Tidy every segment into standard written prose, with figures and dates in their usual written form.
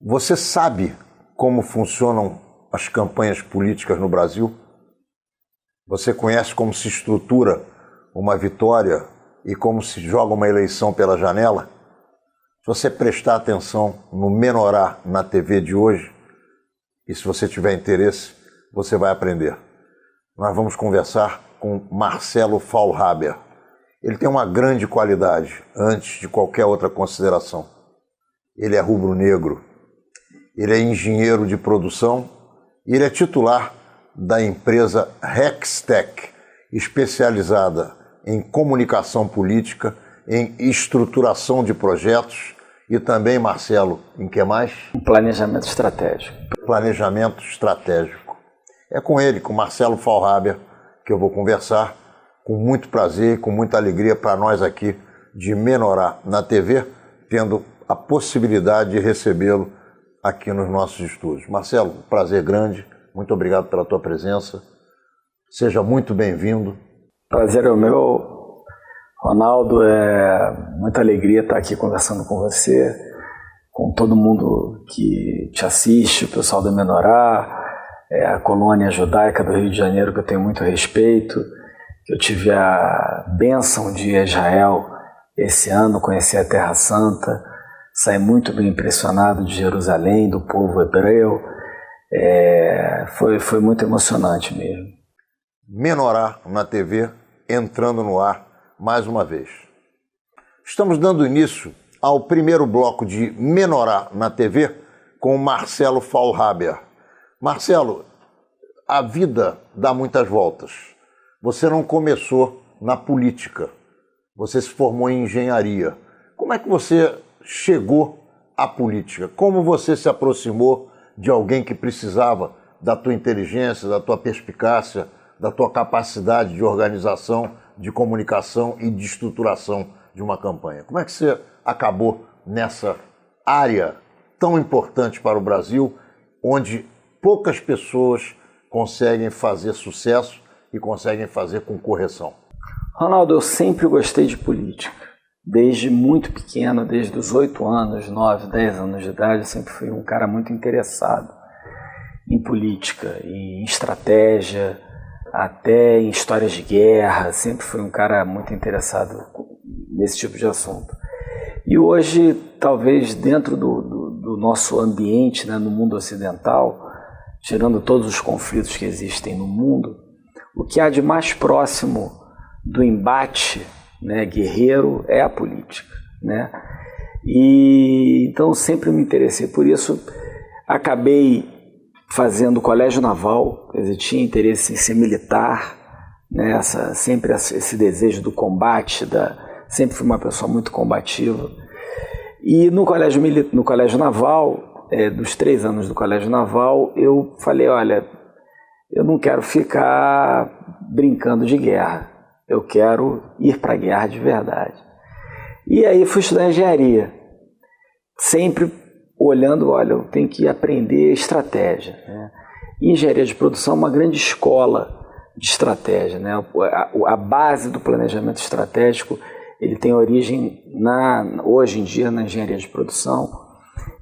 Você sabe como funcionam as campanhas políticas no Brasil? Você conhece como se estrutura uma vitória e como se joga uma eleição pela janela? Se você prestar atenção no Menorá na TV de hoje, e se você tiver interesse, você vai aprender. Nós vamos conversar com Marcelo Faulhaber. Ele tem uma grande qualidade, antes de qualquer outra consideração. Ele é rubro-negro, ele é engenheiro de produção e ele é titular da empresa Hextech, especializada em comunicação política, em estruturação de projetos e também, Marcelo, em que mais? Planejamento estratégico. Planejamento estratégico. É com ele, com Marcelo Faulhaber, que eu vou conversar com muito prazer e com muita alegria para nós aqui de Menorá na TV, tendo a possibilidade de recebê-lo aqui nos nossos estúdios. Marcelo, prazer grande, muito obrigado pela tua presença, seja muito bem-vindo. Prazer é o meu, Ronaldo, é muita alegria estar aqui conversando com você, com todo mundo que te assiste, o pessoal do Menorá, a colônia judaica do Rio de Janeiro, que eu tenho muito respeito. Eu tive a bênção de ir a Israel esse ano, conheci a Terra Santa, saí muito bem impressionado de Jerusalém, do povo hebreu. Foi muito emocionante mesmo. Menorá na TV, entrando no ar mais uma vez. Estamos dando início ao primeiro bloco de Menorá na TV com Marcelo Faulhaber. Marcelo, a vida dá muitas voltas. Você não começou na política, você se formou em engenharia. Como é que você chegou à política? Como você se aproximou de alguém que precisava da tua inteligência, da tua perspicácia, da tua capacidade de organização, de comunicação e de estruturação de uma campanha? Como é que você acabou nessa área tão importante para o Brasil, onde poucas pessoas conseguem fazer sucesso e conseguem fazer com correção? Ronaldo, eu sempre gostei de política. Desde muito pequeno, desde os 8 anos, 9, 10 anos de idade, eu sempre fui um cara muito interessado em política, em estratégia, até em histórias de guerra. Sempre fui um cara muito interessado nesse tipo de assunto. E hoje, talvez dentro do nosso ambiente, né, no mundo ocidental, tirando todos os conflitos que existem no mundo, o que há de mais próximo do embate, né, guerreiro é a política, né? E então sempre me interessei por isso. Acabei fazendo colégio naval, quer dizer, tinha interesse em ser militar, né? Sempre esse desejo do combate, sempre fui uma pessoa muito combativa. E no colégio naval, dos 3 anos do colégio naval, eu falei, olha, eu não quero ficar brincando de guerra. Eu quero ir para a guerra de verdade. E aí fui estudar engenharia, sempre olhando, olha, eu tenho que aprender estratégia, né? E engenharia de produção é uma grande escola de estratégia, né? A base do planejamento estratégico, ele tem origem hoje em dia na engenharia de produção.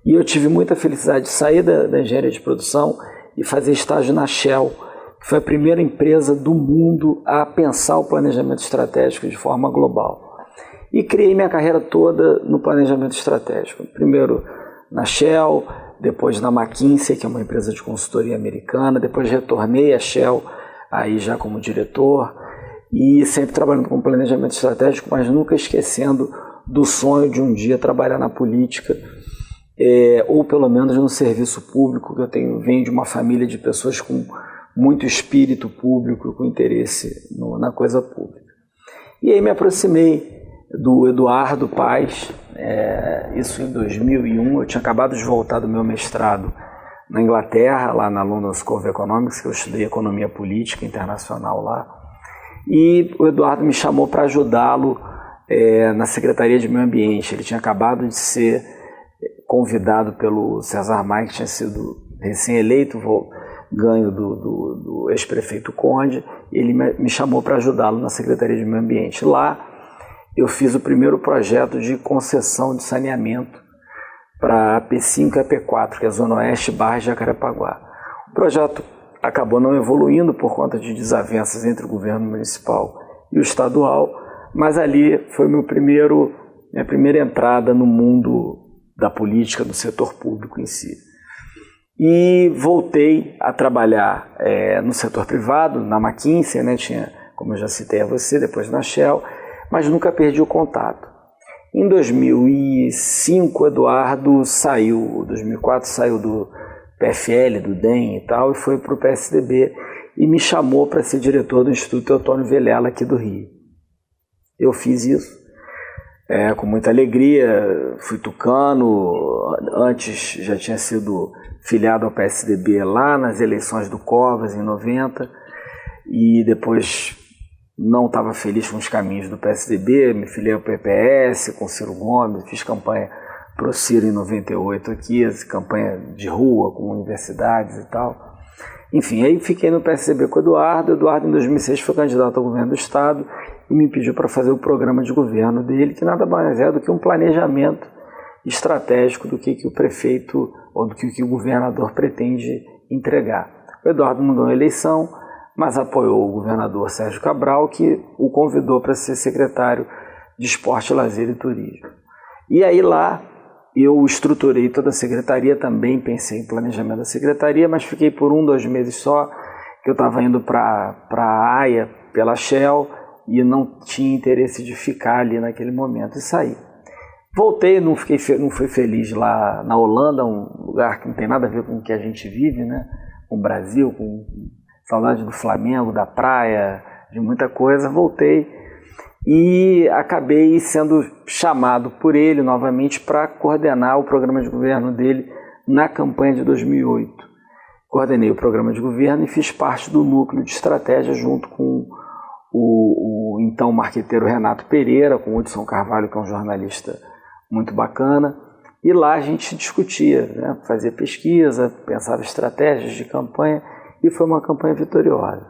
E eu tive muita felicidade de sair da engenharia de produção e fazer estágio na Shell, que foi a primeira empresa do mundo a pensar o planejamento estratégico de forma global. E criei minha carreira toda no planejamento estratégico. Primeiro na Shell, depois na McKinsey, que é uma empresa de consultoria americana, depois retornei à Shell, aí já como diretor, e sempre trabalhando com planejamento estratégico, mas nunca esquecendo do sonho de um dia trabalhar na política, ou pelo menos no serviço público, que eu venho de uma família de pessoas com muito espírito público, com interesse na coisa pública. E aí me aproximei do Eduardo Paes, isso em 2001, eu tinha acabado de voltar do meu mestrado na Inglaterra, lá na London School of Economics, que eu estudei economia política internacional lá, e o Eduardo me chamou para ajudá-lo na Secretaria de Meio Ambiente. Ele tinha acabado de ser convidado pelo César Maia, que tinha sido recém-eleito, ganho do ex-prefeito Conde, e ele me chamou para ajudá-lo na Secretaria de Meio Ambiente. Lá eu fiz o primeiro projeto de concessão de saneamento para a P5 e a P4, que é a Zona Oeste, Barra e Jacarepaguá. O projeto acabou não evoluindo por conta de desavenças entre o governo municipal e o estadual, mas ali foi minha primeira entrada no mundo da política, do setor público em si. E voltei a trabalhar no setor privado, na McKinsey, né? Tinha, como eu já citei a você, depois na Shell, mas nunca perdi o contato. Em 2005, o Eduardo saiu, 2004 saiu do PFL, do DEM e tal, e foi para o PSDB e me chamou para ser diretor do Instituto Teotônio Vilela aqui do Rio. Eu fiz isso com muita alegria, fui tucano, antes já tinha sido filiado ao PSDB lá nas eleições do Covas em 90, e depois não estava feliz com os caminhos do PSDB, me filiei ao PPS com Ciro Gomes, fiz campanha pro Ciro em 98 aqui, campanha de rua com universidades e tal. Enfim, aí fiquei no PSDB com o Eduardo. Eduardo, em 2006, foi candidato ao governo do Estado e me pediu para fazer o programa de governo dele, que nada mais é do que um planejamento estratégico do que o prefeito ou do que o governador pretende entregar. O Eduardo mudou a eleição, mas apoiou o governador Sérgio Cabral, que o convidou para ser secretário de Esporte, Lazer e Turismo. E aí lá eu estruturei toda a secretaria, também pensei em planejamento da secretaria, mas fiquei por 2 meses só, que eu estava indo para a AIA pela Shell e não tinha interesse de ficar ali naquele momento e saí. Voltei, não fui feliz lá na Holanda, um lugar que não tem nada a ver com o que a gente vive, né? Com o Brasil, com saudade do Flamengo, da praia, de muita coisa. Voltei e acabei sendo chamado por ele novamente para coordenar o programa de governo dele na campanha de 2008. Coordenei o programa de governo e fiz parte do núcleo de estratégia junto com o então marqueteiro Renato Pereira, com o Hudson Carvalho, que é um jornalista muito bacana. E lá a gente discutia, né, fazia pesquisa, pensava estratégias de campanha, e foi uma campanha vitoriosa.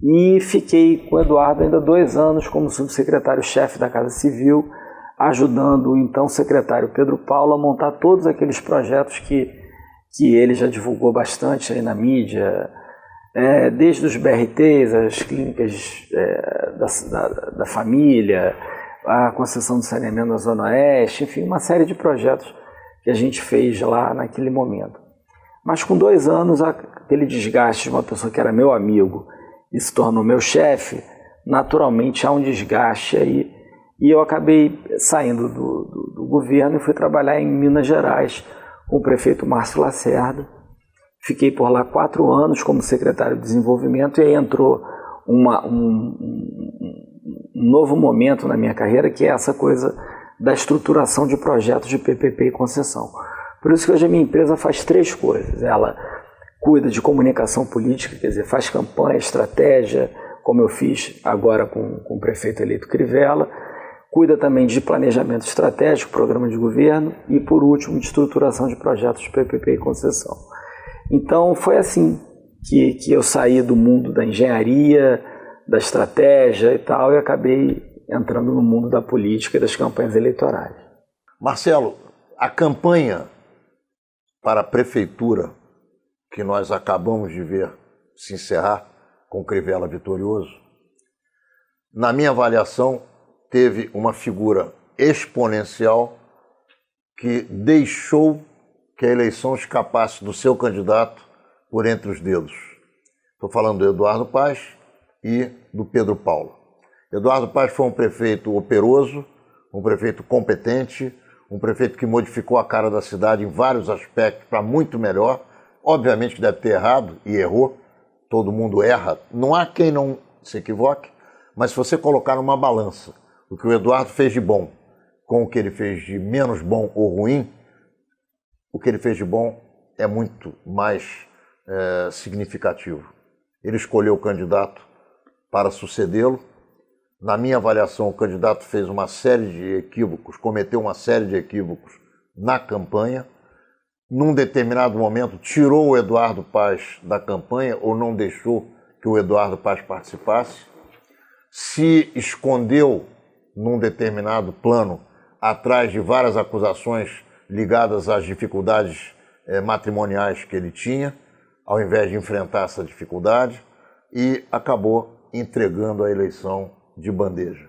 E fiquei com o Eduardo ainda 2 anos como subsecretário-chefe da Casa Civil, ajudando o então secretário Pedro Paulo a montar todos aqueles projetos que ele já divulgou bastante aí na mídia, desde os BRTs, as clínicas da família, a concessão do saneamento na Zona Oeste, enfim, uma série de projetos que a gente fez lá naquele momento. Mas com 2 anos, aquele desgaste de uma pessoa que era meu amigo e se tornou meu chefe, naturalmente há um desgaste aí. E eu acabei saindo do governo e fui trabalhar em Minas Gerais com o prefeito Márcio Lacerda. Fiquei por lá 4 anos como secretário de desenvolvimento e aí entrou um novo momento na minha carreira, que é essa coisa da estruturação de projetos de PPP e concessão. Por isso que hoje a minha empresa faz 3 coisas. Ela cuida de comunicação política, quer dizer, faz campanha, estratégia, como eu fiz agora com o prefeito eleito Crivella, cuida também de planejamento estratégico, programa de governo e, por último, de estruturação de projetos de PPP e concessão. Então, foi assim que eu saí do mundo da engenharia, da estratégia e tal, e acabei entrando no mundo da política e das campanhas eleitorais. Marcelo, a campanha para a prefeitura que nós acabamos de ver se encerrar com o Crivella vitorioso, na minha avaliação, teve uma figura exponencial que deixou que a eleição escapasse do seu candidato por entre os dedos. Estou falando do Eduardo Paes e do Pedro Paulo. Eduardo Paes foi um prefeito operoso, um prefeito competente, um prefeito que modificou a cara da cidade em vários aspectos para muito melhor. Obviamente que deve ter errado e errou, todo mundo erra, não há quem não se equivoque, mas se você colocar numa balança o que o Eduardo fez de bom com o que ele fez de menos bom ou ruim, o que ele fez de bom é muito mais significativo. Ele escolheu o candidato para sucedê-lo. Na minha avaliação, o candidato fez uma série de equívocos, cometeu uma série de equívocos na campanha. Num determinado momento, tirou o Eduardo Paes da campanha ou não deixou que o Eduardo Paes participasse. Se escondeu num determinado plano atrás de várias acusações ligadas às dificuldades matrimoniais que ele tinha, ao invés de enfrentar essa dificuldade, e acabou entregando a eleição de bandeja.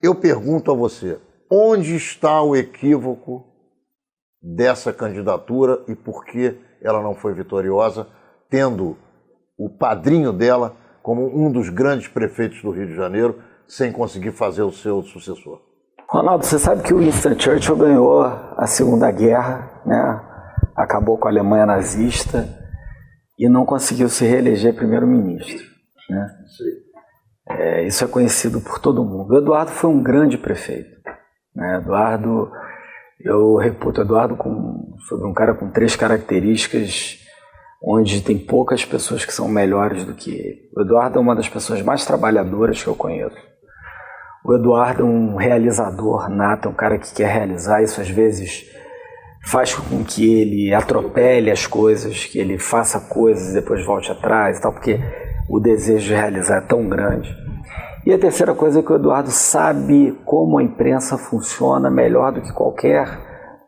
Eu pergunto a você, onde está o equívoco dessa candidatura e por que ela não foi vitoriosa, tendo o padrinho dela como um dos grandes prefeitos do Rio de Janeiro, sem conseguir fazer o seu sucessor? Ronaldo, você sabe que o Winston Churchill ganhou a Segunda Guerra, né? Acabou com a Alemanha nazista e não conseguiu se reeleger primeiro-ministro, né? Sim. Isso é conhecido por todo mundo. O Eduardo foi um grande prefeito, né? Eu reputo Eduardo sobre um cara com 3 características onde tem poucas pessoas que são melhores do que ele. O Eduardo é uma das pessoas mais trabalhadoras que eu conheço. O Eduardo é um realizador nato, é um cara que quer realizar. Isso às vezes faz com que ele atropele as coisas, que ele faça coisas e depois volte atrás e tal, porque o desejo de realizar é tão grande. E a terceira coisa é que o Eduardo sabe como a imprensa funciona melhor do que qualquer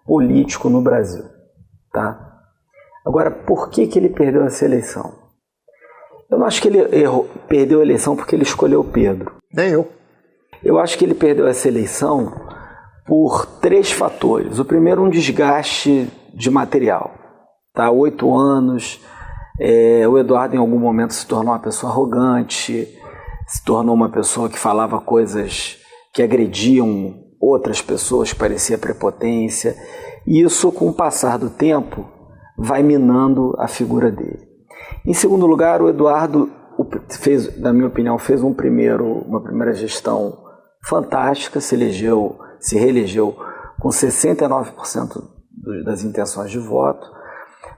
político no Brasil, tá? Agora, por que ele perdeu essa eleição? Eu não acho que ele perdeu a eleição porque ele escolheu o Pedro. Nem eu. Eu acho que ele perdeu essa eleição por 3 fatores. O primeiro, um desgaste de material. Tá? 8 anos, o Eduardo em algum momento se tornou uma pessoa arrogante, se tornou uma pessoa que falava coisas que agrediam outras pessoas, que parecia prepotência. E isso, com o passar do tempo, vai minando a figura dele. Em segundo lugar, o Eduardo fez, na minha opinião, fez uma primeira gestão fantástica, se reelegeu com 69% das intenções de voto,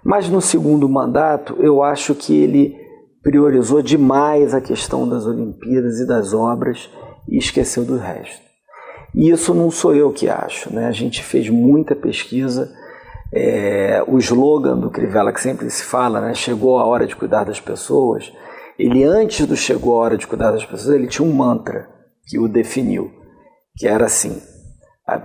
mas no segundo mandato eu acho que ele priorizou demais a questão das Olimpíadas e das obras e esqueceu do resto. E isso não sou eu que acho, né? A gente fez muita pesquisa, o slogan do Crivella que sempre se fala, né? Chegou a hora de cuidar das pessoas. Ele, antes do chegou a hora de cuidar das pessoas, ele tinha um mantra que o definiu, que era assim: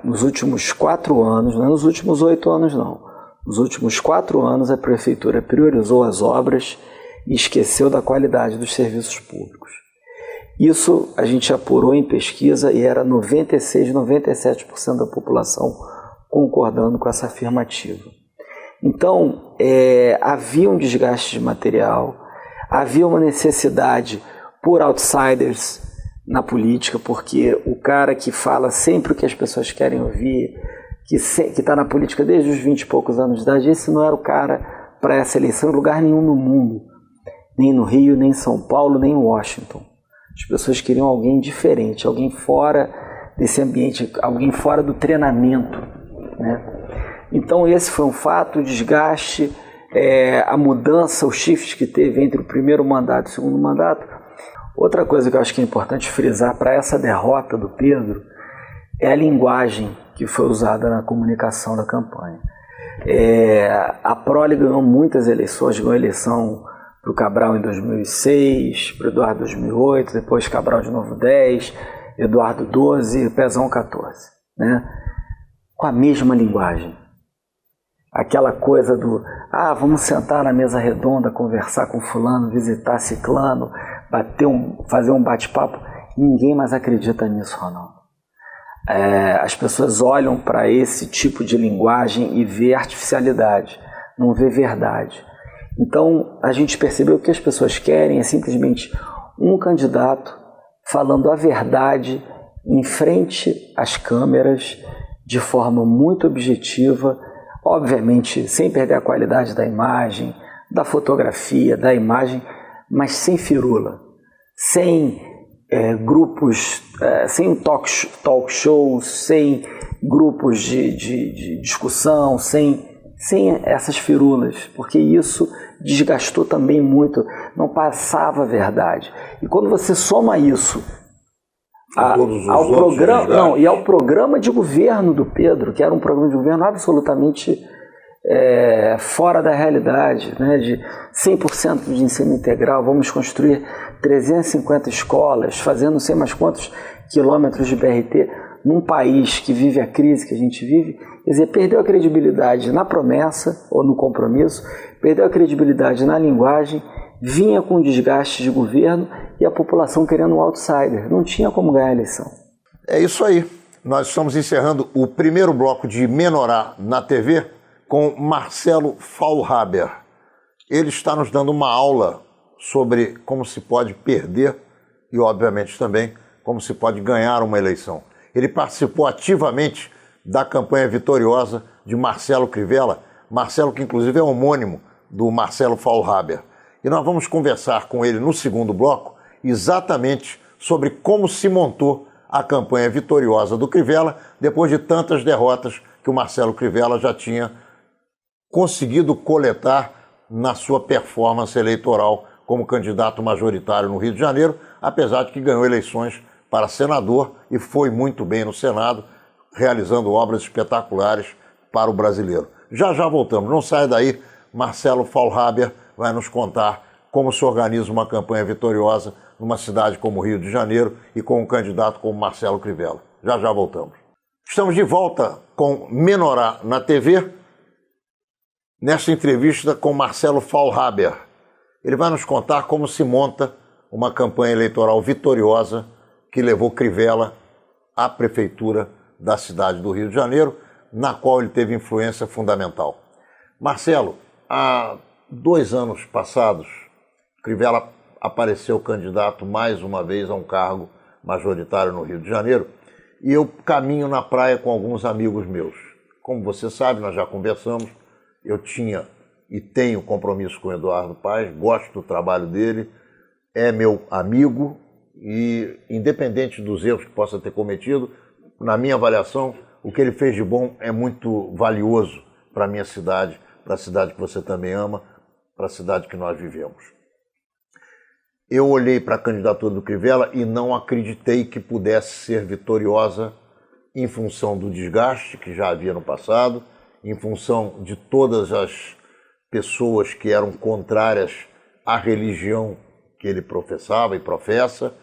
nos últimos 4 anos, não é nos últimos 8 anos não, nos últimos 4 anos a prefeitura priorizou as obras e esqueceu da qualidade dos serviços públicos. Isso a gente apurou em pesquisa e era 96%, 97% da população concordando com essa afirmativa. Então, havia um desgaste de material, havia uma necessidade por outsiders na política, porque o cara que fala sempre o que as pessoas querem ouvir, que está na política desde os 20 e poucos anos de idade, esse não era o cara para essa eleição em lugar nenhum no mundo, nem no Rio, nem em São Paulo, nem em Washington. As pessoas queriam alguém diferente, alguém fora desse ambiente, alguém fora do treinamento, né? Então esse foi um fato, o desgaste, a mudança, o shift que teve entre o primeiro mandato e o segundo mandato. Outra coisa que eu acho que é importante frisar para essa derrota do Pedro é a linguagem que foi usada na comunicação da campanha. A Prole ganhou muitas eleições, ganhou a eleição para o Cabral em 2006, para o Eduardo em 2008, depois Cabral de novo 10, Eduardo 12 e Pezão 14, né? Com a mesma linguagem. Aquela coisa do, vamos sentar na mesa redonda, conversar com fulano, visitar ciclano, fazer um bate-papo. Ninguém mais acredita nisso, Ronaldo. As pessoas olham para esse tipo de linguagem e vê artificialidade, não vê verdade. Então, a gente percebeu que as pessoas querem é simplesmente um candidato falando a verdade em frente às câmeras, de forma muito objetiva, obviamente sem perder a qualidade da imagem, da fotografia, da imagem, mas sem firula, sem grupos, sem um talk show, sem grupos de discussão, sem essas firulas, porque isso desgastou também muito, não passava a verdade. E quando você soma isso ao programa de governo do Pedro, que era um programa de governo absolutamente fora da realidade, né, de 100% de ensino integral, vamos construir 350 escolas, fazendo não sei mais quantos quilômetros de BRT, num país que vive a crise que a gente vive. Quer dizer, perdeu a credibilidade na promessa ou no compromisso, perdeu a credibilidade na linguagem, vinha com desgaste de governo e a população querendo um outsider. Não tinha como ganhar a eleição. É isso aí. Nós estamos encerrando o primeiro bloco de Menorá na TV com Marcelo Faulhaber. Ele está nos dando uma aula sobre como se pode perder e, obviamente, também como se pode ganhar uma eleição. Ele participou ativamente da campanha vitoriosa de Marcelo Crivella, Marcelo que inclusive é homônimo do Marcelo Faulhaber. E nós vamos conversar com ele no segundo bloco exatamente sobre como se montou a campanha vitoriosa do Crivella depois de tantas derrotas que o Marcelo Crivella já tinha conseguido coletar na sua performance eleitoral como candidato majoritário no Rio de Janeiro, apesar de que ganhou eleições para senador e foi muito bem no Senado, realizando obras espetaculares para o brasileiro. Já voltamos, não saia daí, Marcelo Faulhaber vai nos contar como se organiza uma campanha vitoriosa numa cidade como o Rio de Janeiro e com um candidato como Marcelo Crivella. Já voltamos. Estamos de volta com Menorá na TV, nesta entrevista com Marcelo Faulhaber. Ele vai nos contar como se monta uma campanha eleitoral vitoriosa que levou Crivella à prefeitura da cidade do Rio de Janeiro, na qual ele teve influência fundamental. Marcelo, há 2 anos passados, Crivella apareceu candidato mais uma vez a um cargo majoritário no Rio de Janeiro e eu caminho na praia com alguns amigos meus. Como você sabe, nós já conversamos, eu tinha e tenho compromisso com o Eduardo Paes, gosto do trabalho dele, é meu amigo e, independente dos erros que possa ter cometido, na minha avaliação, o que ele fez de bom é muito valioso para a minha cidade, para a cidade que você também ama, para a cidade que nós vivemos. Eu olhei para a candidatura do Crivella e não acreditei que pudesse ser vitoriosa em função do desgaste que já havia no passado, em função de todas as pessoas que eram contrárias à religião que ele professava e professa,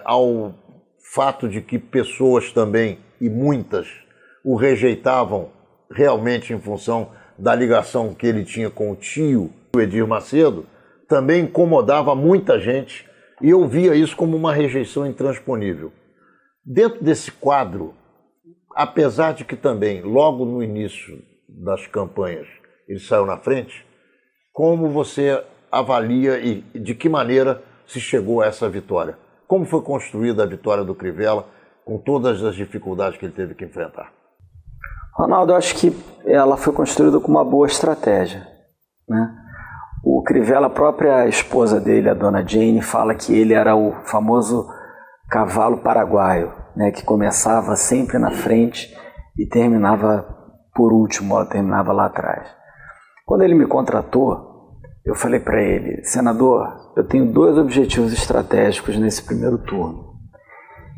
ao fato de que pessoas também, e muitas, o rejeitavam realmente em função da ligação que ele tinha com o tio, o Edir Macedo, também incomodava muita gente e eu via isso como uma rejeição intransponível. Dentro desse quadro, apesar de que também, logo no início das campanhas, ele saiu na frente, como você avalia e de que maneira se chegou a essa vitória? Como foi construída a vitória do Crivella com todas as dificuldades que ele teve que enfrentar? Ronaldo, eu acho que ela foi construída com uma boa estratégia, né? O Crivella, a própria esposa dele, a dona Jane, fala que ele era o famoso cavalo paraguaio, né, que começava sempre na frente e terminava por último, terminava lá atrás. Quando ele me contratou, eu falei para ele: senador, eu tenho 2 objetivos estratégicos nesse primeiro turno.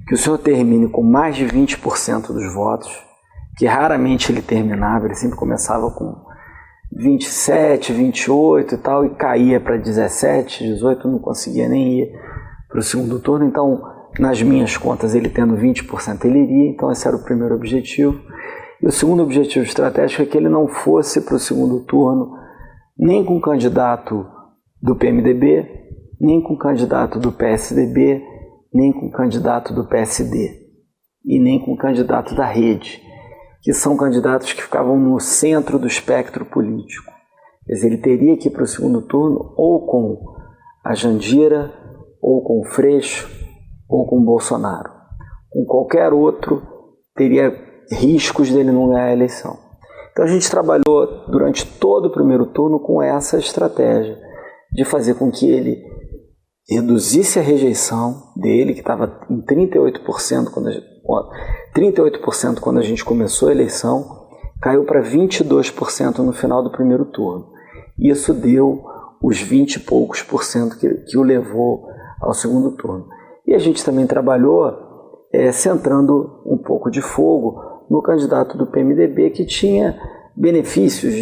Que o senhor termine com mais de 20% dos votos, que raramente ele terminava, ele sempre começava com 27, 28 e tal, e caía para 17, 18, não conseguia nem ir para o segundo turno. Então, nas minhas contas, ele tendo 20%, ele iria. Então, esse era o primeiro objetivo. E o segundo objetivo estratégico é que ele não fosse para o segundo turno nem com candidato do PMDB, nem com candidato do PSDB, nem com candidato do PSD, e nem com candidato da Rede, que são candidatos que ficavam no centro do espectro político. Quer dizer, ele teria que ir para o segundo turno ou com a Jandira, ou com o Freixo, ou com o Bolsonaro. Com qualquer outro, teria riscos dele não ganhar a eleição. Então a gente trabalhou durante todo o primeiro turno com essa estratégia de fazer com que ele reduzisse a rejeição dele, que estava em 38% quando a gente começou a eleição, caiu para 22% no final do primeiro turno. Isso deu os 20 e poucos por cento que o levou ao segundo turno. E a gente também trabalhou centrando um pouco de fogo no candidato do PMDB, que tinha benefícios,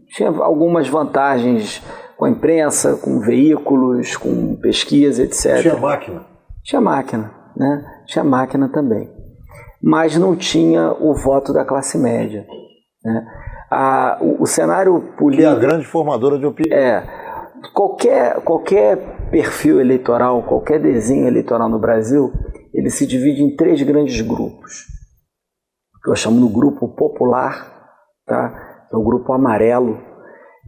tinha algumas vantagens com a imprensa, com veículos, com pesquisa, etc. Tinha máquina? Tinha máquina, né? Tinha máquina também. Mas não tinha o voto da classe média, né? O cenário político... Que é a grande formadora de opinião. Qualquer perfil eleitoral, qualquer desenho eleitoral no Brasil, ele se divide em 3 grandes grupos. Que eu chamo no grupo popular, tá? Que é o grupo amarelo.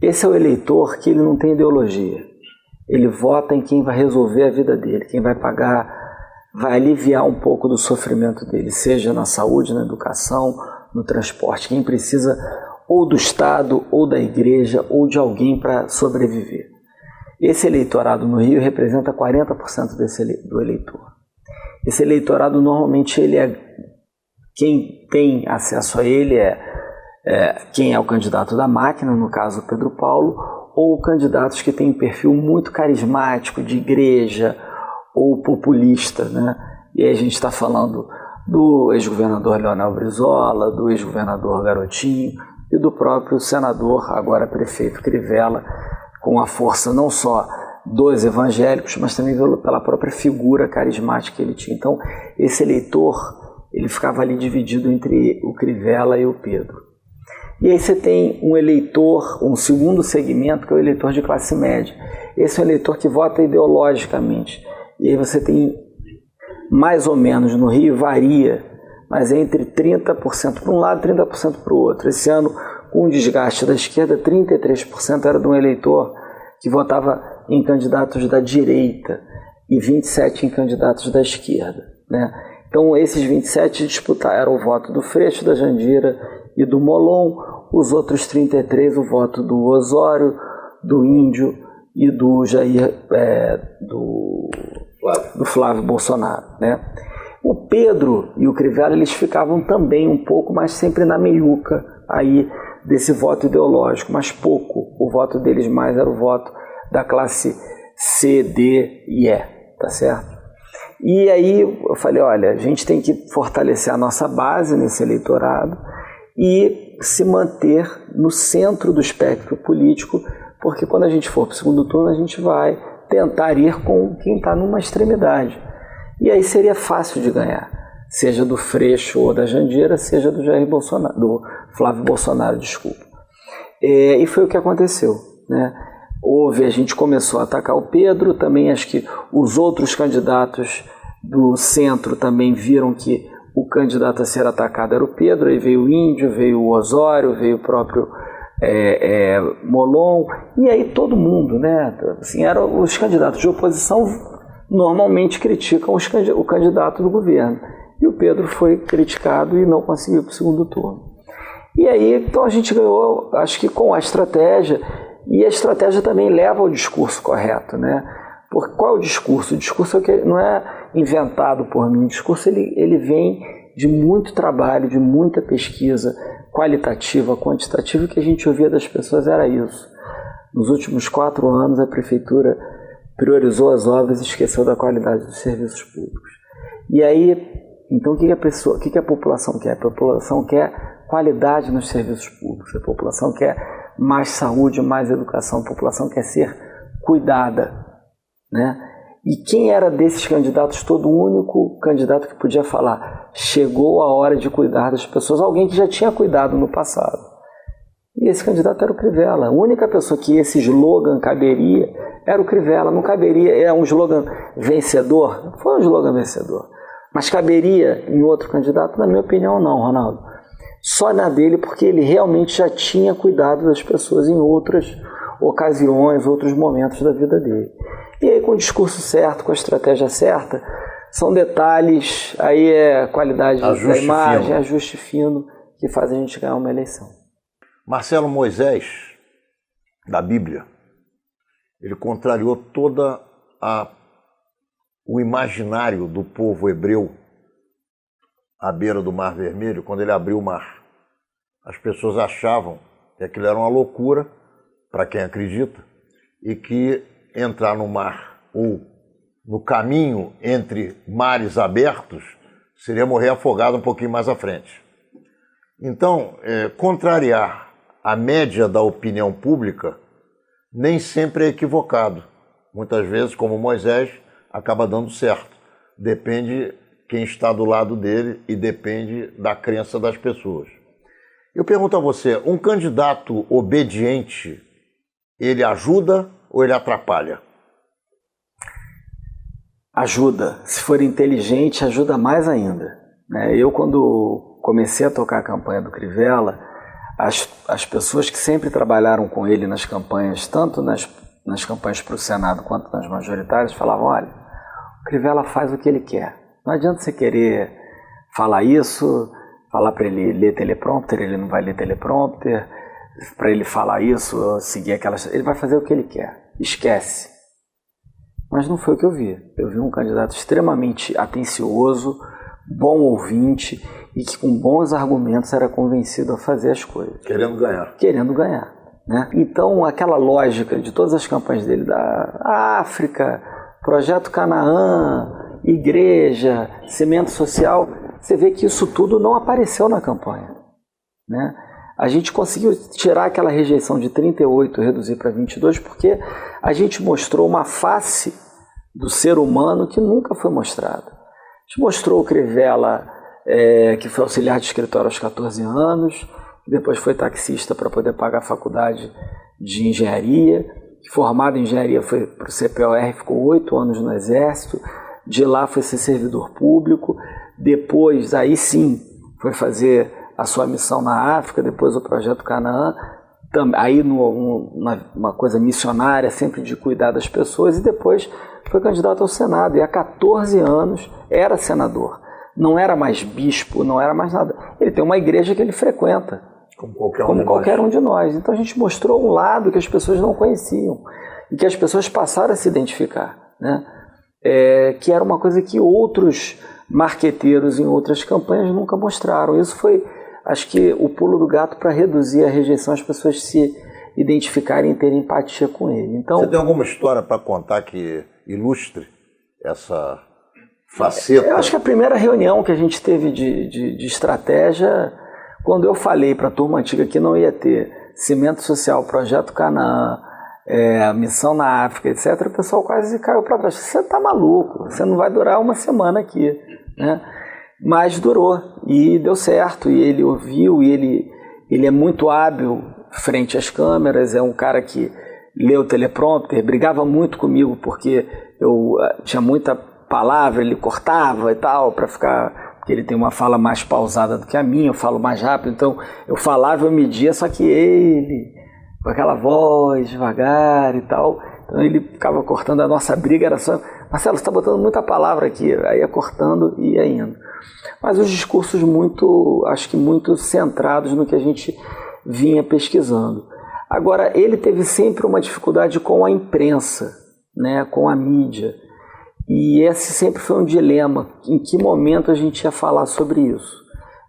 Esse é o eleitor que ele não tem ideologia. Ele vota em quem vai resolver a vida dele, quem vai pagar, vai aliviar um pouco do sofrimento dele, seja na saúde, na educação, no transporte, quem precisa ou do Estado, ou da igreja, ou de alguém para sobreviver. Esse eleitorado no Rio representa 40% do eleitor. Esse eleitorado, normalmente, quem tem acesso a ele quem é o candidato da máquina, no caso Pedro Paulo, ou candidatos que têm um perfil muito carismático, de igreja, ou populista, né? E aí a gente está falando do ex-governador Leonel Brizola, do ex-governador Garotinho e do próprio senador, agora prefeito Crivella, com a força não só dos evangélicos, mas também pela própria figura carismática que ele tinha. Então, esse eleitor, ele ficava ali dividido entre o Crivella e o Pedro. E aí você tem um eleitor, um segundo segmento, que é o eleitor de classe média. Esse é o eleitor que vota ideologicamente. E aí você tem, mais ou menos no Rio, varia, mas é entre 30% para um lado e 30% para o outro. Esse ano, com o desgaste da esquerda, 33% era de um eleitor que votava em candidatos da direita e 27% em candidatos da esquerda, né? Então, esses 27 disputaram o voto do Freixo, da Jandira e do Molon, os outros 33 o voto do Osório, do Índio e do Jair, do Flávio Bolsonaro, né? O Pedro e o Crivella, eles ficavam também um pouco, mas sempre na meiuca aí desse voto ideológico, mas pouco. O voto deles mais era o voto da classe C, D e E, tá certo? E aí eu falei, olha, a gente tem que fortalecer a nossa base nesse eleitorado e se manter no centro do espectro político, porque quando a gente for para o segundo turno, a gente vai tentar ir com quem está numa extremidade. E aí seria fácil de ganhar, seja do Freixo ou da Jandira, seja do Jair Bolsonaro, do Flávio Bolsonaro, desculpa. E foi o que aconteceu, né? A gente começou a atacar o Pedro, também acho que os outros candidatos do centro também viram que o candidato a ser atacado era o Pedro, aí veio o Índio, veio o Osório, veio o próprio Molon, e aí todo mundo, né? Assim, os candidatos de oposição normalmente criticam o candidato do governo. E o Pedro foi criticado e não conseguiu para o segundo turno. E aí, então a gente ganhou, acho que com a estratégia, e a estratégia também leva ao discurso correto, né? Porque qual é o discurso? O discurso não é inventado por mim, o discurso ele vem de muito trabalho, de muita pesquisa qualitativa, quantitativa, e que a gente ouvia das pessoas era isso. Nos últimos 4 anos, a prefeitura priorizou as obras e esqueceu da qualidade dos serviços públicos. E aí, então o que a população quer? A população quer qualidade nos serviços públicos, a população quer mais saúde, mais educação, a população quer ser cuidada, né? E quem era desses candidatos todo, o único candidato que podia falar, chegou a hora de cuidar das pessoas, alguém que já tinha cuidado no passado. E esse candidato era o Crivella. A única pessoa que esse slogan caberia era o Crivella. Não caberia, é um slogan vencedor? Foi um slogan vencedor. Mas caberia em outro candidato? Na minha opinião, não, Ronaldo. Só na dele, porque ele realmente já tinha cuidado das pessoas em outras ocasiões, outros momentos da vida dele. E aí, com o discurso certo, com a estratégia certa, são detalhes, aí é qualidade da imagem, ajuste fino, que faz a gente ganhar uma eleição. Marcelo Moisés, da Bíblia, ele contrariou todo o imaginário do povo hebreu à beira do Mar Vermelho, quando ele abriu o mar. As pessoas achavam que aquilo era uma loucura, para quem acredita, e que entrar no mar ou no caminho entre mares abertos seria morrer afogado um pouquinho mais à frente. Então, contrariar a média da opinião pública nem sempre é equivocado. Muitas vezes, como Moisés, acaba dando certo. Depende quem está do lado dele e depende da crença das pessoas. Eu pergunto a você, um candidato obediente, ele ajuda ou ele atrapalha? Ajuda. Se for inteligente, ajuda mais ainda. Eu, quando comecei a tocar a campanha do Crivella, as pessoas que sempre trabalharam com ele nas campanhas, tanto nas campanhas para o Senado quanto nas majoritárias, falavam, olha, o Crivella faz o que ele quer. Não adianta você querer falar isso, falar para ele ler teleprompter, ele não vai ler teleprompter, para ele falar isso, seguir aquelas... Ele vai fazer o que ele quer, esquece. Mas não foi o que eu vi. Eu vi um candidato extremamente atencioso, bom ouvinte e que com bons argumentos era convencido a fazer as coisas. Querendo ganhar. Querendo ganhar. Né? Então, aquela lógica de todas as campanhas dele, da África, Projeto Canaã, Igreja, Cimento Social, você vê que isso tudo não apareceu na campanha. Né? A gente conseguiu tirar aquela rejeição de 38 e reduzir para 22 porque a gente mostrou uma face do ser humano que nunca foi mostrada. A gente mostrou o Crivella, que foi auxiliar de escritório aos 14 anos, depois foi taxista para poder pagar a faculdade de engenharia, formado em engenharia foi para o CPOR, ficou 8 anos no Exército, de lá foi ser servidor público, depois, aí sim, foi fazer a sua missão na África, depois o Projeto Canaã, aí uma coisa missionária, sempre de cuidar das pessoas, e depois foi candidato ao Senado, e há 14 anos era senador. Não era mais bispo, não era mais nada. Ele tem uma igreja que ele frequenta, como qualquer um de nós. Então a gente mostrou um lado que as pessoas não conheciam, e que as pessoas passaram a se identificar, né? Que era uma coisa que outros marqueteiros em outras campanhas nunca mostraram. Isso foi, acho que, o pulo do gato para reduzir a rejeição, as pessoas se identificarem e terem empatia com ele. Então, você tem alguma história para contar que ilustre essa faceta? Eu acho que a primeira reunião que a gente teve de estratégia, quando eu falei para a turma antiga que não ia ter Cimento Social, Projeto Canaã, missão na África, etc., o pessoal quase caiu para trás. Você está maluco, você não vai durar uma semana aqui. Né? Mas durou e deu certo, e ele ouviu, e ele é muito hábil frente às câmeras, é um cara que leu o teleprompter, brigava muito comigo porque eu tinha muita palavra, ele cortava e tal, para ficar... porque ele tem uma fala mais pausada do que a minha, eu falo mais rápido, então eu falava, eu media, só que ele, com aquela voz, devagar e tal, então ele ficava cortando. A nossa briga era só, Marcelo, você está botando muita palavra aqui, aí ia cortando e ia indo. Mas os discursos acho que muito centrados no que a gente vinha pesquisando. Agora, ele teve sempre uma dificuldade com a imprensa, né, com a mídia, e esse sempre foi um dilema, em que momento a gente ia falar sobre isso.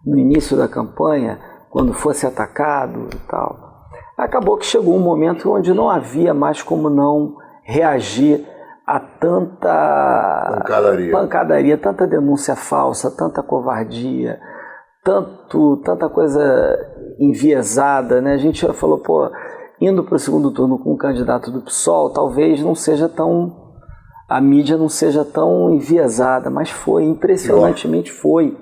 No início da campanha, quando fosse atacado e tal. Acabou que chegou um momento onde não havia mais como não reagir a tanta pancadaria, tanta denúncia falsa, tanta covardia, tanta coisa enviesada, né? A gente falou, indo para o segundo turno com um candidato do PSOL, talvez não seja tão... a mídia não seja tão enviesada, mas foi, impressionantemente foi,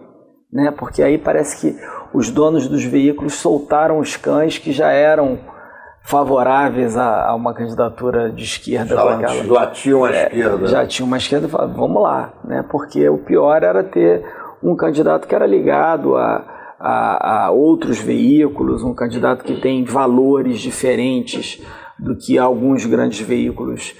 né? Porque aí parece que os donos dos veículos soltaram os cães que já eram favoráveis a uma candidatura de esquerda. Já tinham a esquerda. Já tinha uma esquerda, vamos lá, né? Porque o pior era ter um candidato que era ligado a outros veículos, um candidato que tem valores diferentes do que alguns grandes veículos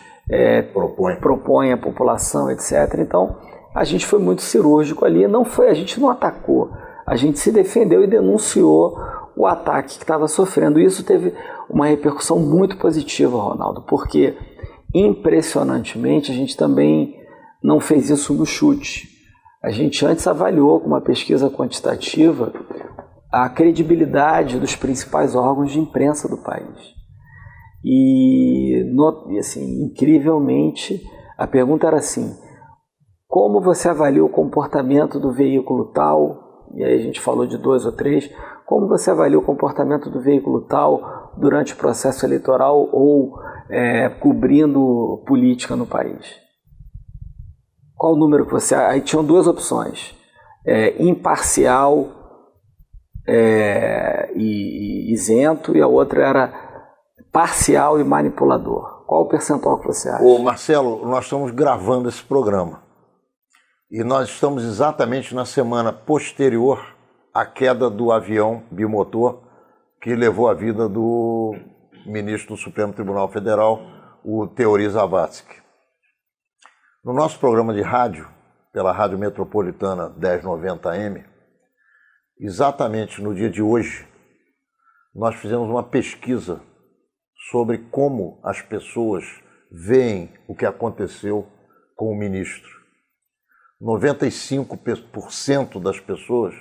propõe à população, etc. Então, a gente foi muito cirúrgico ali, a gente não atacou, a gente se defendeu e denunciou o ataque que estava sofrendo. Isso teve uma repercussão muito positiva, Ronaldo, porque, impressionantemente, a gente também não fez isso no chute. A gente antes avaliou com uma pesquisa quantitativa a credibilidade dos principais órgãos de imprensa do país. E assim, incrivelmente, a pergunta era assim: como você avalia o comportamento do veículo tal e aí a gente falou de 2 ou 3, como você avalia o comportamento do veículo tal durante o processo eleitoral ou cobrindo política no país? Qual o número que você... Aí tinham 2 opções, imparcial e isento, e a outra era parcial e manipulador. Qual o percentual que você acha? Ô Marcelo, nós estamos gravando esse programa e nós estamos exatamente na semana posterior à queda do avião bimotor que levou a vida do ministro do Supremo Tribunal Federal, o Teori Zavascki. No nosso programa de rádio, pela Rádio Metropolitana 1090M, exatamente no dia de hoje, nós fizemos uma pesquisa sobre como as pessoas veem o que aconteceu com o ministro. 95% das pessoas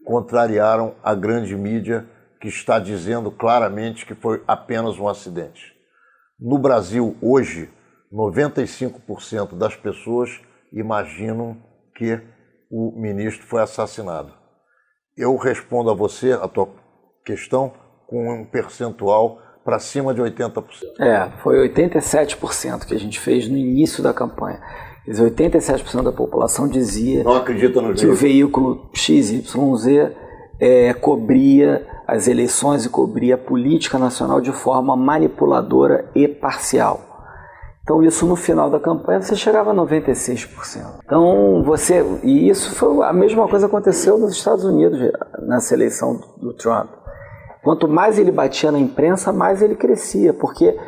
contrariaram a grande mídia que está dizendo claramente que foi apenas um acidente. No Brasil, hoje, 95% das pessoas imaginam que o ministro foi assassinado. Eu respondo a você, a tua questão, com um percentual para cima de 80%. Foi 87% que a gente fez no início da campanha. Quer dizer, 87% da população dizia não acredita no que o veículo XYZ cobria as eleições e cobria a política nacional de forma manipuladora e parcial. Então isso no final da campanha você chegava a 96%. Então e isso foi a mesma coisa que aconteceu nos Estados Unidos nessa eleição do Trump. Quanto mais ele batia na imprensa, mais ele crescia, porque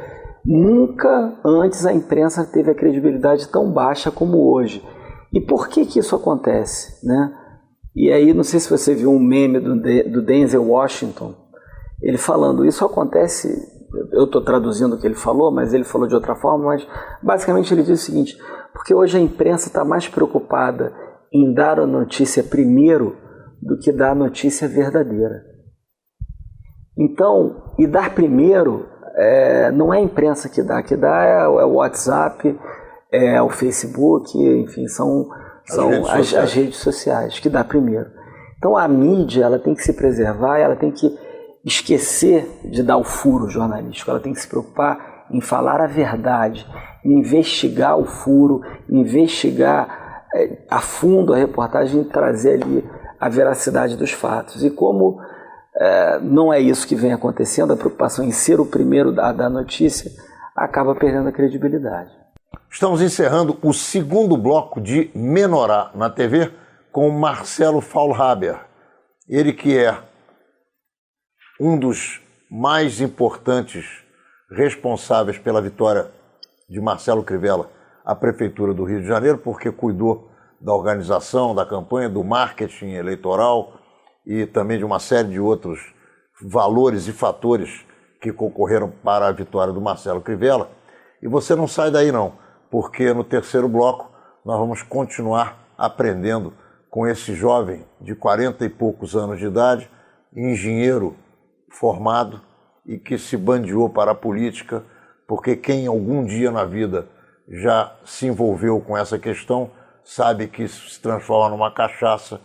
nunca antes a imprensa teve a credibilidade tão baixa como hoje. E por que isso acontece, né? E aí, não sei se você viu um meme do Denzel Washington, ele falando, isso acontece, eu estou traduzindo o que ele falou, mas ele falou de outra forma, mas basicamente ele diz o seguinte, porque hoje a imprensa está mais preocupada em dar a notícia primeiro do que dar a notícia verdadeira. Então, e dar primeiro não é a imprensa que dá é o WhatsApp, é o Facebook, enfim, são as redes sociais que dá primeiro. Então a mídia ela tem que se preservar, ela tem que esquecer de dar o furo jornalístico, ela tem que se preocupar em falar a verdade, em investigar o furo, investigar a fundo a reportagem e trazer ali a veracidade dos fatos. E como não é isso que vem acontecendo, a preocupação em ser o primeiro a dar notícia acaba perdendo a credibilidade. Estamos encerrando o segundo bloco de Menorá na TV com Marcelo Faulhaber. Ele que é um dos mais importantes responsáveis pela vitória de Marcelo Crivella à Prefeitura do Rio de Janeiro, porque cuidou da organização, da campanha, do marketing eleitoral e também de uma série de outros valores e fatores que concorreram para a vitória do Marcelo Crivella. E você não sai daí não, porque no terceiro bloco nós vamos continuar aprendendo com esse jovem de 40 e poucos anos de idade, engenheiro formado e que se bandeou para a política, porque quem algum dia na vida já se envolveu com essa questão sabe que isso se transforma numa cachaça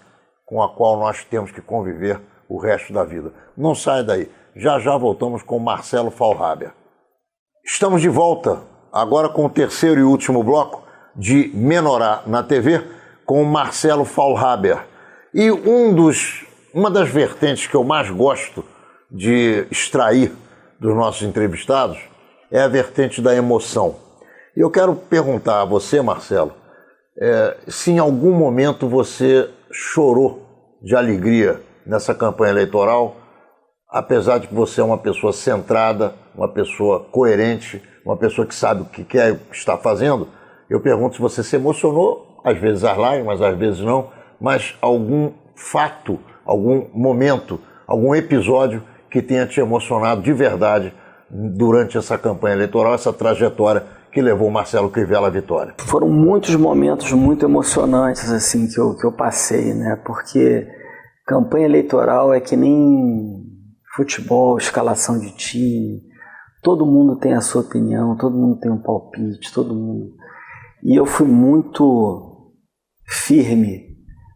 com a qual nós temos que conviver o resto da vida. Não sai daí, já voltamos com Marcelo Faulhaber. Estamos de volta agora com o terceiro e último bloco de Menorá na TV com Marcelo Faulhaber. E uma das vertentes que eu mais gosto de extrair dos nossos entrevistados é a vertente da emoção. E eu quero perguntar a você, Marcelo, se em algum momento você chorou de alegria nessa campanha eleitoral, apesar de que você é uma pessoa centrada, uma pessoa coerente, uma pessoa que sabe o que quer e está fazendo. Eu pergunto se você se emocionou, às vezes às lágrimas, às vezes não, mas algum fato, algum momento, algum episódio que tenha te emocionado de verdade durante essa campanha eleitoral, essa trajetória que levou o Marcelo Crivella à vitória. Foram muitos momentos muito emocionantes assim que eu passei, né? Porque campanha eleitoral é que nem futebol, escalação de time. Todo mundo tem a sua opinião, todo mundo tem um palpite, todo mundo. E eu fui muito firme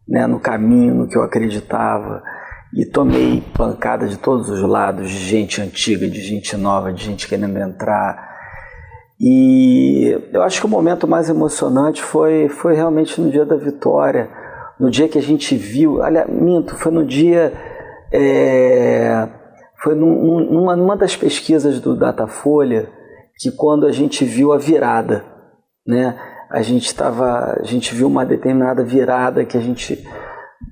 né, no caminho, no que eu acreditava, e tomei pancada de todos os lados, de gente antiga, de gente nova, de gente querendo entrar. E eu acho que o momento mais emocionante foi realmente no dia da vitória, no dia que a gente viu, aliás, minto, foi no dia, foi numa das pesquisas do Datafolha, que quando a gente viu a virada, né, a gente viu uma determinada virada que a gente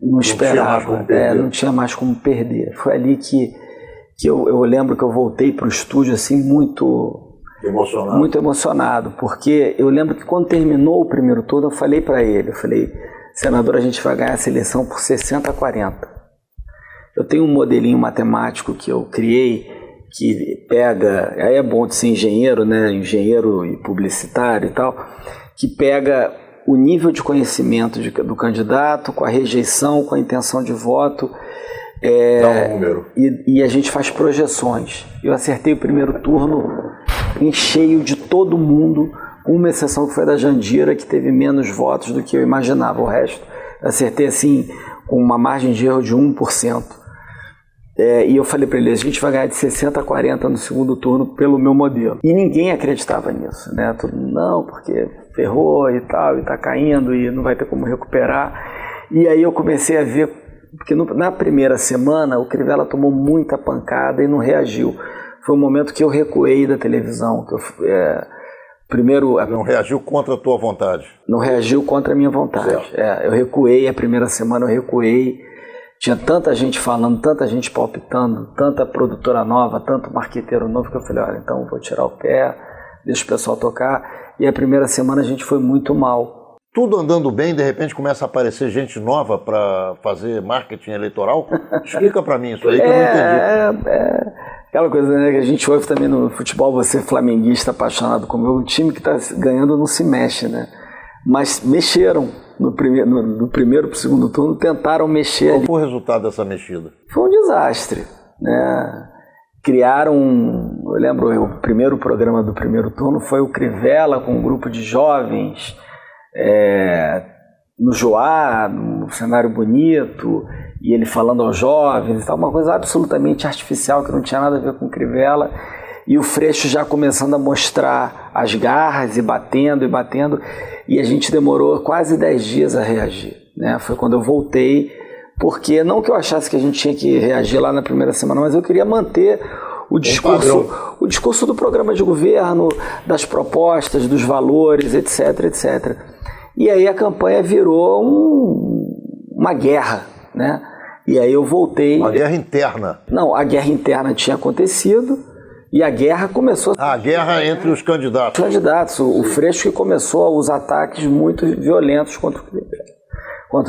não esperava, não tinha mais como perder. Foi ali que eu lembro que eu voltei para o estúdio assim muito emocionado, porque eu lembro que quando terminou o primeiro turno, eu falei para ele, senador, a gente vai ganhar essa eleição por 60-40. Eu tenho um modelinho matemático que eu criei, que pega, aí é bom de ser engenheiro, né, engenheiro e publicitário e tal, que pega o nível de conhecimento do candidato, com a rejeição, com a intenção de voto, dá um número. E a gente faz projeções. Eu acertei o primeiro turno em cheio de todo mundo, com uma exceção que foi da Jandira, que teve menos votos do que eu imaginava. O resto, eu acertei assim, com uma margem de erro de 1%. E eu falei para ele, a gente vai ganhar de 60-40 no segundo turno pelo meu modelo. E ninguém acreditava nisso, né? Todo mundo, não, porque ferrou e tal, e tá caindo, e não vai ter como recuperar. E aí eu comecei a ver, porque na primeira semana o Crivella tomou muita pancada e não reagiu. Foi um momento que eu recuei da televisão, Não reagiu contra a tua vontade? Não reagiu contra a minha vontade. Eu recuei, a primeira semana eu recuei. Tinha tanta gente falando, tanta gente palpitando, tanta produtora nova, tanto marqueteiro novo, que eu falei, olha, então vou tirar o pé, deixa o pessoal tocar. E a primeira semana a gente foi muito mal. Tudo andando bem, de repente começa a aparecer gente nova para fazer marketing eleitoral? Explica para mim isso aí que eu não entendi. Aquela coisa, né, que a gente ouve também no futebol, você flamenguista apaixonado como eu, o time que está ganhando não se mexe, né? Mas mexeram. No primeiro para o segundo turno, tentaram mexer. Qual foi o resultado dessa mexida? Foi um desastre, né? Criaram, eu lembro, o primeiro programa do primeiro turno foi o Crivella com um grupo de jovens no Joá, num cenário bonito, e ele falando aos jovens e tal, uma coisa absolutamente artificial que não tinha nada a ver com o Crivella. E o Freixo já começando a mostrar as garras e batendo, e a gente demorou quase 10 dias a reagir, né? Foi quando eu voltei, porque não que eu achasse que a gente tinha que reagir lá na primeira semana, mas eu queria manter o discurso do programa de governo, das propostas, dos valores, etc, etc. E aí a campanha virou uma guerra, né? E aí eu voltei... Uma guerra interna? Não, a guerra interna tinha acontecido, e a guerra começou... A guerra entre os candidatos. Os candidatos. O Freixo que começou os ataques muito violentos contra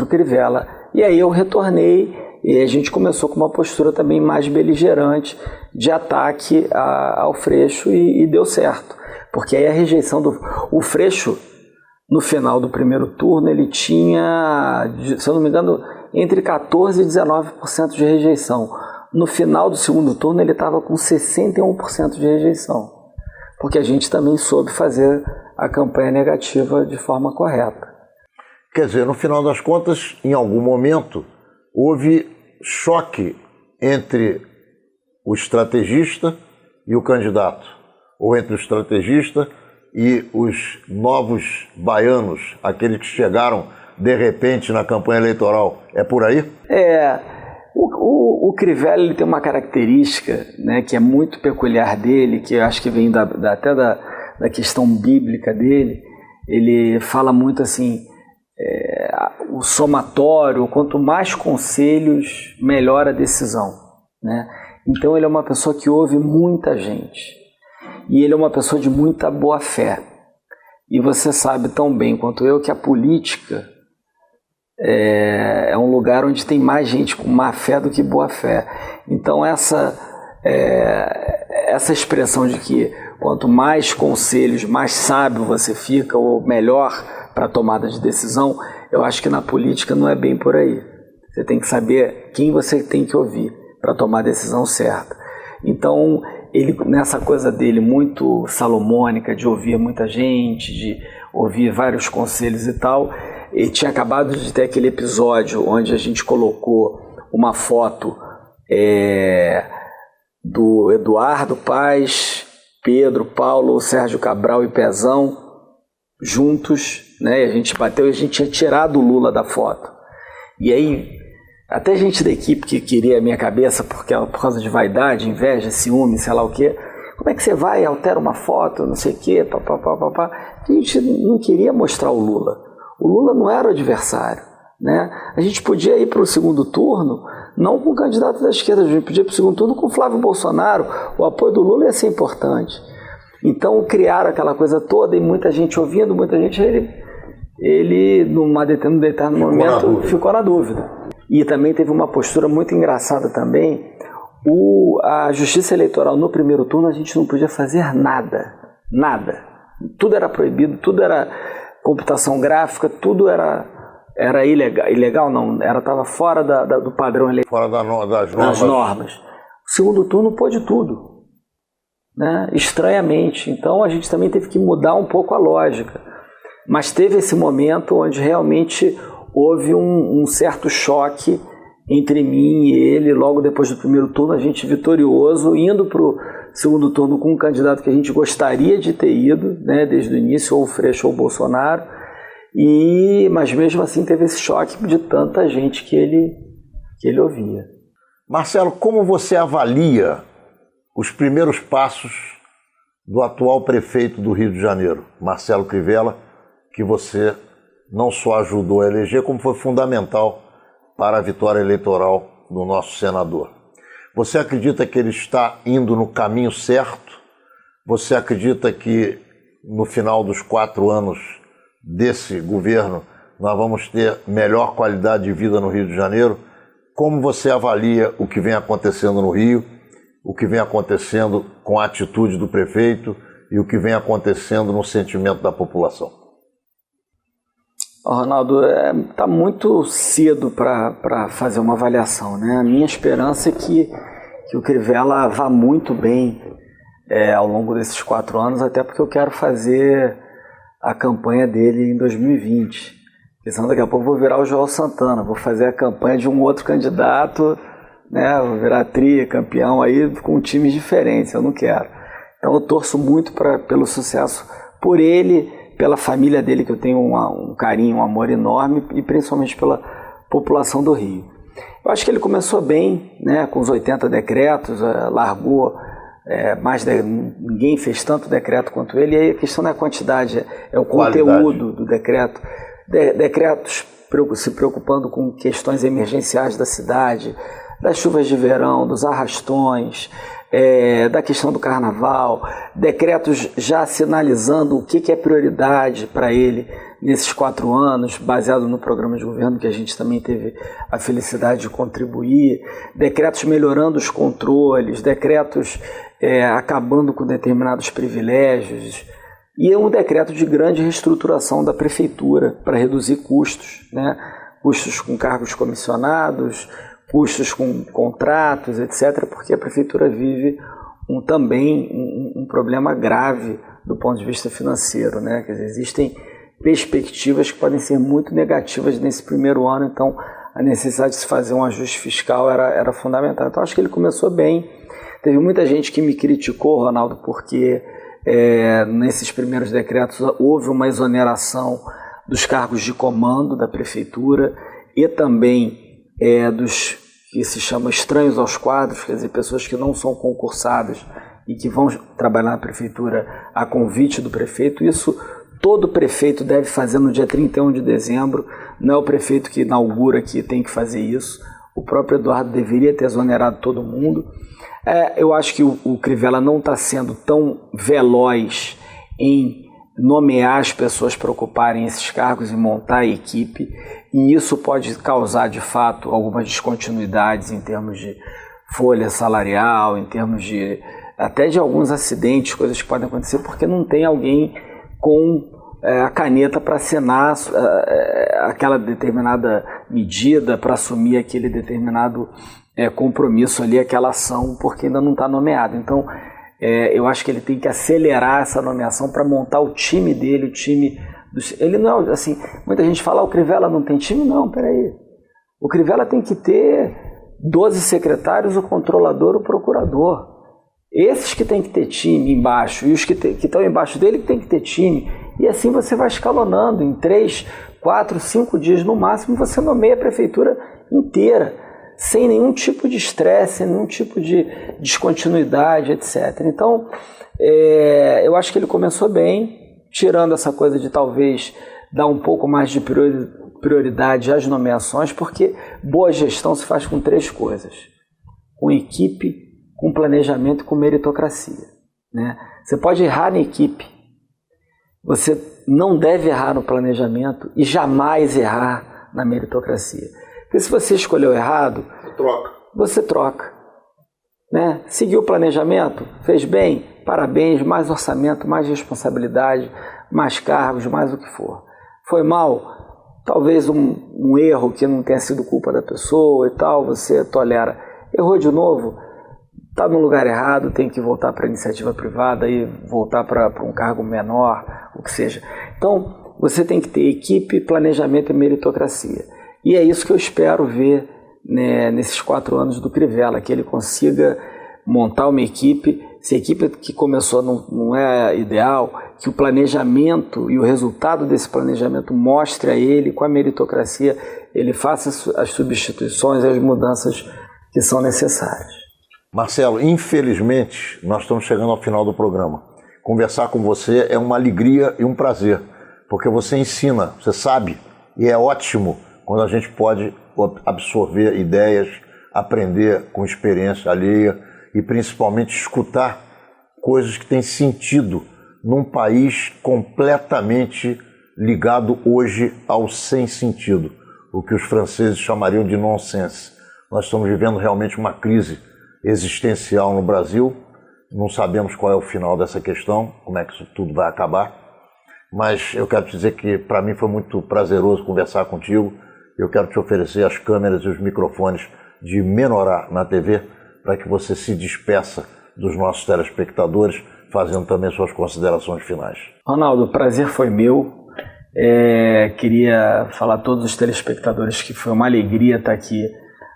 o Crivella. E aí eu retornei e a gente começou com uma postura também mais beligerante de ataque ao Freixo e deu certo. Porque aí a rejeição o Freixo, no final do primeiro turno, ele tinha, se eu não me engano, entre 14% e 19% de rejeição. No final do segundo turno, ele estava com 61% de rejeição, porque a gente também soube fazer a campanha negativa de forma correta. Quer dizer, no final das contas, em algum momento, houve choque entre o estrategista e o candidato, ou entre o estrategista e os novos baianos, aqueles que chegaram de repente na campanha eleitoral. É por aí? O Crivella ele tem uma característica, né, que é muito peculiar dele, que eu acho que vem até da questão bíblica dele. Ele fala muito assim, o somatório, quanto mais conselhos, melhor a decisão, né? Então ele é uma pessoa que ouve muita gente e ele é uma pessoa de muita boa fé. E você sabe tão bem quanto eu que a política é um lugar onde tem mais gente com má fé do que boa fé. Então essa expressão de que quanto mais conselhos, mais sábio você fica, ou melhor para a tomada de decisão, eu acho que na política não é bem por aí. Você tem que saber quem você tem que ouvir para tomar a decisão certa. Então, ele, nessa coisa dele muito salomônica, de ouvir muita gente, de ouvir vários conselhos e tal, E tinha acabado de ter aquele episódio onde a gente colocou uma foto do Eduardo Paes, Pedro, Paulo, Sérgio Cabral e Pezão juntos, né? A gente bateu e a gente tinha tirado o Lula da foto. E aí, até gente da equipe que queria a minha cabeça por causa de vaidade, inveja, ciúme, sei lá o quê. Como é que você vai e altera uma foto, não sei o quê, papapá. A gente não queria mostrar o Lula. O Lula não era o adversário, né? A gente podia ir para o segundo turno, não com o candidato da esquerda, a gente podia ir para o segundo turno com o Flávio Bolsonaro. O apoio do Lula ia ser importante. Então criaram aquela coisa toda e muita gente ouvindo, muita gente, ele num determinado momento ficou na dúvida. E também teve uma postura muito engraçada também. A Justiça Eleitoral no primeiro turno a gente não podia fazer nada. Tudo era proibido, tudo era computação gráfica, tudo era ilegal não, estava fora do padrão eleitoral. Fora das normas. O segundo turno pôde tudo, né? Estranhamente. Então a gente também teve que mudar um pouco a lógica. Mas teve esse momento onde realmente houve um certo choque entre mim e ele. Logo depois do primeiro turno, a gente vitorioso, indo para o segundo turno com um candidato que a gente gostaria de ter ido, né, desde o início, ou o Freixo ou o Bolsonaro, mas mesmo assim teve esse choque de tanta gente que ele ouvia. Marcelo, como você avalia os primeiros passos do atual prefeito do Rio de Janeiro, Marcelo Crivella, que você não só ajudou a eleger, como foi fundamental para a vitória eleitoral do nosso senador? Você acredita que ele está indo no caminho certo? Você acredita que no final dos 4 anos desse governo nós vamos ter melhor qualidade de vida no Rio de Janeiro? Como você avalia o que vem acontecendo no Rio, o que vem acontecendo com a atitude do prefeito e o que vem acontecendo no sentimento da população? Ronaldo, está muito cedo para fazer uma avaliação, né? A minha esperança é que o Crivella vá muito bem ao longo desses 4 anos, até porque eu quero fazer a campanha dele em 2020. Porque senão daqui a pouco eu vou virar o João Santana, vou fazer a campanha de um outro candidato, né? Vou virar campeão aí com times diferentes, eu não quero. Então eu torço muito pelo sucesso, por ele, pela família dele, que eu tenho um carinho, um amor enorme, e principalmente pela população do Rio. Eu acho que ele começou bem, né, com os 80 decretos, largou, ninguém fez tanto decreto quanto ele, e aí a questão não é a quantidade, é o conteúdo do decreto. Decretos se preocupando com questões emergenciais da cidade, das chuvas de verão, dos arrastões, da questão do carnaval, decretos já sinalizando o que é prioridade para ele nesses 4 anos, baseado no programa de governo que a gente também teve a felicidade de contribuir, decretos melhorando os controles, decretos acabando com determinados privilégios, e um decreto de grande reestruturação da prefeitura para reduzir custos, né? Custos com cargos comissionados, custos com contratos, etc., porque a prefeitura vive também um problema grave do ponto de vista financeiro, né? Quer dizer, existem perspectivas que podem ser muito negativas nesse primeiro ano, então a necessidade de se fazer um ajuste fiscal era fundamental. Então acho que ele começou bem. Teve muita gente que me criticou, Ronaldo, porque nesses primeiros decretos houve uma exoneração dos cargos de comando da prefeitura e também dos que se chamam estranhos aos quadros, quer dizer, pessoas que não são concursadas e que vão trabalhar na prefeitura a convite do prefeito. Isso todo prefeito deve fazer no dia 31 de dezembro, não é o prefeito que inaugura que tem que fazer isso, o próprio Eduardo deveria ter exonerado todo mundo. Eu acho que o Crivella não está sendo tão veloz em nomear as pessoas para ocuparem esses cargos e montar a equipe, e isso pode causar, de fato, algumas descontinuidades em termos de folha salarial, em termos até de alguns acidentes, coisas que podem acontecer, porque não tem alguém com a caneta para assinar aquela determinada medida, para assumir aquele determinado compromisso ali, aquela ação, porque ainda não está nomeado. Então, eu acho que ele tem que acelerar essa nomeação para montar o time dele, o time Ele não, assim, muita gente fala, o Crivella não tem time? Não, peraí. O Crivella tem que ter 12 secretários, o controlador, o procurador. Esses que tem que ter time embaixo, e os que estão embaixo dele que tem que ter time. E assim você vai escalonando. Em 3, 4, 5 dias no máximo, você nomeia a prefeitura inteira, sem nenhum tipo de estresse, sem nenhum tipo de descontinuidade, etc. Então, eu acho que ele começou bem, tirando essa coisa de talvez dar um pouco mais de prioridade às nomeações, porque boa gestão se faz com 3 coisas: com equipe, com planejamento e com meritocracia, né? Você pode errar na equipe, você não deve errar no planejamento e jamais errar na meritocracia. Porque se você escolheu errado, você troca. Né? Seguiu o planejamento, fez bem, parabéns, mais orçamento, mais responsabilidade, mais cargos, mais o que for. Foi mal, talvez um erro que não tenha sido culpa da pessoa e tal, você tolera. Errou de novo, está no lugar errado, tem que voltar para a iniciativa privada e voltar para um cargo menor, o que seja. Então, você tem que ter equipe, planejamento e meritocracia. E é isso que eu espero ver, né, nesses 4 anos do Crivella, que ele consiga montar uma equipe. Se a equipe que começou não é ideal, que o planejamento e o resultado desse planejamento mostre a ele, com a meritocracia, ele faça as substituições e as mudanças que são necessárias. Marcelo, infelizmente, nós estamos chegando ao final do programa. Conversar com você é uma alegria e um prazer, porque você ensina, você sabe, e é ótimo quando a gente pode absorver ideias, aprender com experiência alheia e principalmente escutar coisas que têm sentido num país completamente ligado hoje ao sem sentido, o que os franceses chamariam de nonsense. Nós estamos vivendo realmente uma crise existencial no Brasil, não sabemos qual é o final dessa questão, como é que isso tudo vai acabar, mas eu quero te dizer que para mim foi muito prazeroso conversar contigo. Eu quero te oferecer as câmeras e os microfones de Menorá na TV para que você se despeça dos nossos telespectadores, fazendo também suas considerações finais. Ronaldo, o prazer foi meu. Queria falar a todos os telespectadores que foi uma alegria estar aqui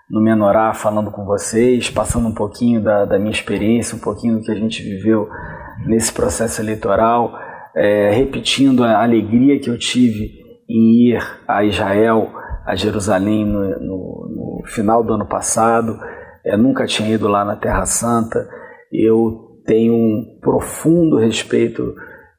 no Menorá falando com vocês, passando um pouquinho da minha experiência, um pouquinho do que a gente viveu nesse processo eleitoral, repetindo a alegria que eu tive em ir a Israel, a Jerusalém no final do ano passado. Nunca tinha ido lá na Terra Santa. Eu tenho um profundo respeito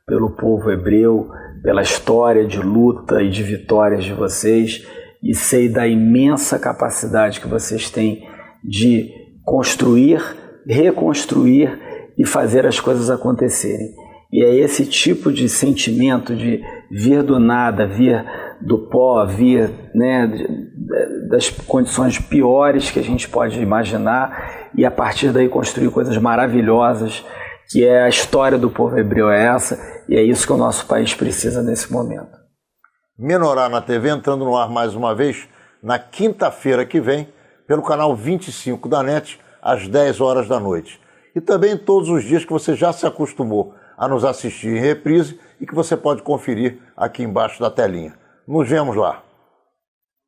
pelo povo hebreu, pela história de luta e de vitórias de vocês, e sei da imensa capacidade que vocês têm de construir, reconstruir e fazer as coisas acontecerem. E é esse tipo de sentimento de vir do nada, vir do pó, vir, né, das condições piores que a gente pode imaginar, e a partir daí construir coisas maravilhosas, que é a história do povo hebreu, é essa, e é isso que o nosso país precisa nesse momento. Menorá na TV entrando no ar mais uma vez na quinta-feira que vem, pelo canal 25 da NET, às 10 horas da noite. E também todos os dias que você já se acostumou a nos assistir em reprise e que você pode conferir aqui embaixo da telinha. Nos vemos lá.